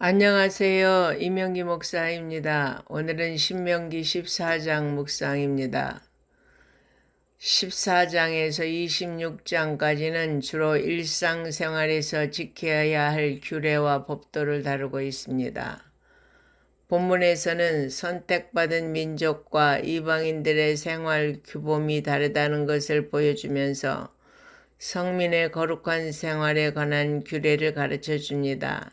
안녕하세요. 이명기 목사입니다. 오늘은 신명기 14장 묵상입니다. 14장에서 26장까지는 주로 일상생활에서 지켜야 할 규례와 법도를 다루고 있습니다. 본문에서는 선택받은 민족과 이방인들의 생활 규범이 다르다는 것을 보여주면서 성민의 거룩한 생활에 관한 규례를 가르쳐 줍니다.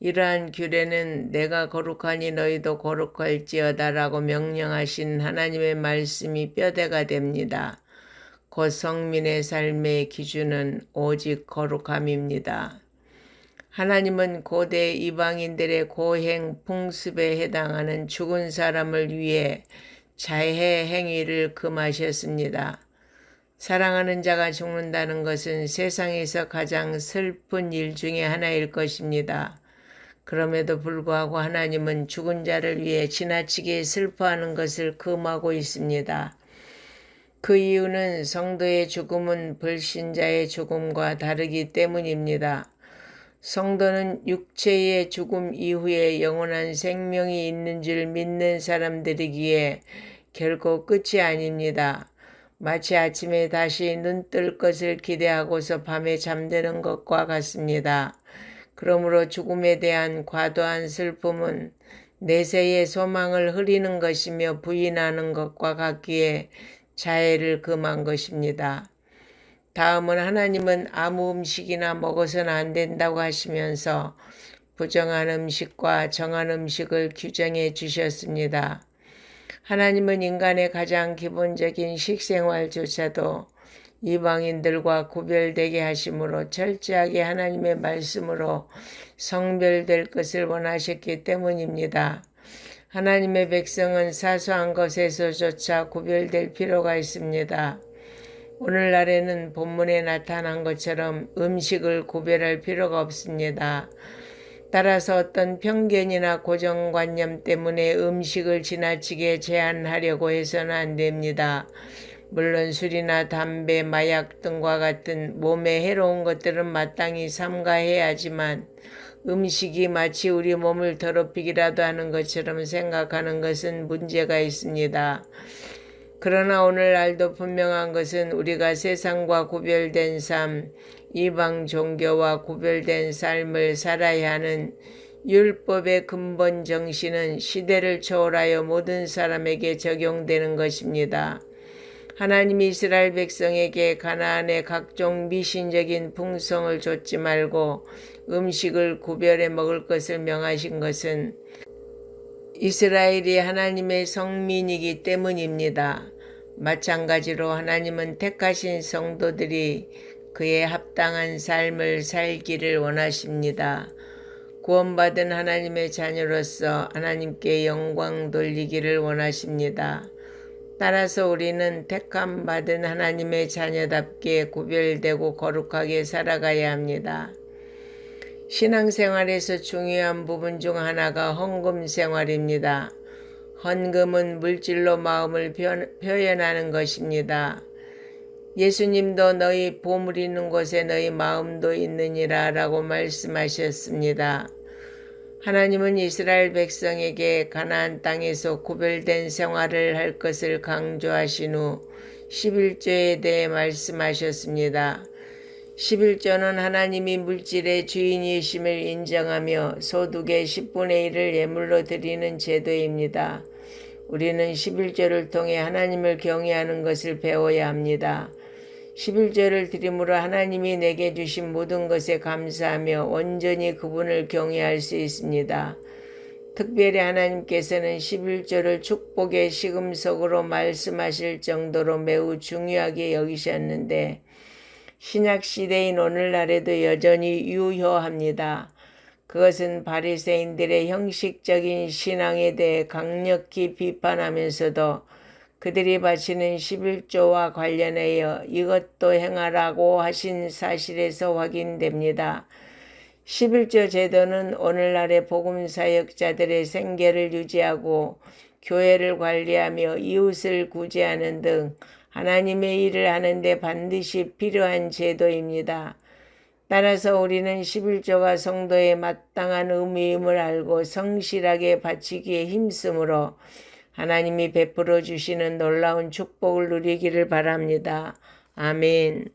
이러한 규례는 내가 거룩하니 너희도 거룩할지어다 라고 명령하신 하나님의 말씀이 뼈대가 됩니다. 곧 성민의 삶의 기준은 오직 거룩함입니다. 하나님은 고대 이방인들의 고행 풍습에 해당하는 죽은 사람을 위해 자해 행위를 금하셨습니다. 사랑하는 자가 죽는다는 것은 세상에서 가장 슬픈 일 중에 하나일 것입니다. 그럼에도 불구하고 하나님은 죽은 자를 위해 지나치게 슬퍼하는 것을 금하고 있습니다. 그 이유는 성도의 죽음은 불신자의 죽음과 다르기 때문입니다. 성도는 육체의 죽음 이후에 영원한 생명이 있는 줄 믿는 사람들이기에 결코 끝이 아닙니다. 마치 아침에 다시 눈 뜰 것을 기대하고서 밤에 잠드는 것과 같습니다. 그러므로 죽음에 대한 과도한 슬픔은 내세의 소망을 흐리는 것이며 부인하는 것과 같기에 자해를 금한 것입니다. 다음은 하나님은 아무 음식이나 먹어서는 안 된다고 하시면서 부정한 음식과 정한 음식을 규정해 주셨습니다. 하나님은 인간의 가장 기본적인 식생활조차도 이방인들과 구별되게 하심으로 철저하게 하나님의 말씀으로 성별될 것을 원하셨기 때문입니다. 하나님의 백성은 사소한 것에서조차 구별될 필요가 있습니다. 오늘날에는 본문에 나타난 것처럼 음식을 구별할 필요가 없습니다. 따라서 어떤 편견이나 고정관념 때문에 음식을 지나치게 제한하려고 해서는 안 됩니다. 물론 술이나 담배, 마약 등과 같은 몸에 해로운 것들은 마땅히 삼가해야 하지만 음식이 마치 우리 몸을 더럽히기라도 하는 것처럼 생각하는 것은 문제가 있습니다. 그러나 오늘날도 분명한 것은 우리가 세상과 구별된 삶, 이방 종교와 구별된 삶을 살아야 하는 율법의 근본 정신은 시대를 초월하여 모든 사람에게 적용되는 것입니다. 하나님이 이스라엘 백성에게 가나안의 각종 미신적인 풍성을 좇지 말고 음식을 구별해 먹을 것을 명하신 것은 이스라엘이 하나님의 성민이기 때문입니다. 마찬가지로 하나님은 택하신 성도들이 그에 합당한 삶을 살기를 원하십니다. 구원받은 하나님의 자녀로서 하나님께 영광 돌리기를 원하십니다. 따라서 우리는 택함 받은 하나님의 자녀답게 구별되고 거룩하게 살아가야 합니다. 신앙생활에서 중요한 부분 중 하나가 헌금 생활입니다. 헌금은 물질로 마음을 표현하는 것입니다. 예수님도 너희 보물 있는 곳에 너희 마음도 있느니라 라고 말씀하셨습니다. 하나님은 이스라엘 백성에게 가나안 땅에서 구별된 생활을 할 것을 강조하신 후 11조에 대해 말씀하셨습니다. 11조는 하나님이 물질의 주인이심을 인정하며 소득의 10분의 1을 예물로 드리는 제도입니다. 우리는 11조를 통해 하나님을 경외하는 것을 배워야 합니다. 11조를 드림으로 하나님이 내게 주신 모든 것에 감사하며 온전히 그분을 경외할 수 있습니다. 특별히 하나님께서는 11조를 축복의 시금석으로 말씀하실 정도로 매우 중요하게 여기셨는데 신약시대인 오늘날에도 여전히 유효합니다. 그것은 바리새인들의 형식적인 신앙에 대해 강력히 비판하면서도 그들이 바치는 11조와 관련하여 이것도 행하라고 하신 사실에서 확인됩니다. 11조 제도는 오늘날의 복음사역자들의 생계를 유지하고 교회를 관리하며 이웃을 구제하는 등 하나님의 일을 하는데 반드시 필요한 제도입니다. 따라서 우리는 11조가 성도의 마땅한 의미임을 알고 성실하게 바치기에 힘쓰므로 하나님이 베풀어 주시는 놀라운 축복을 누리기를 바랍니다. 아멘.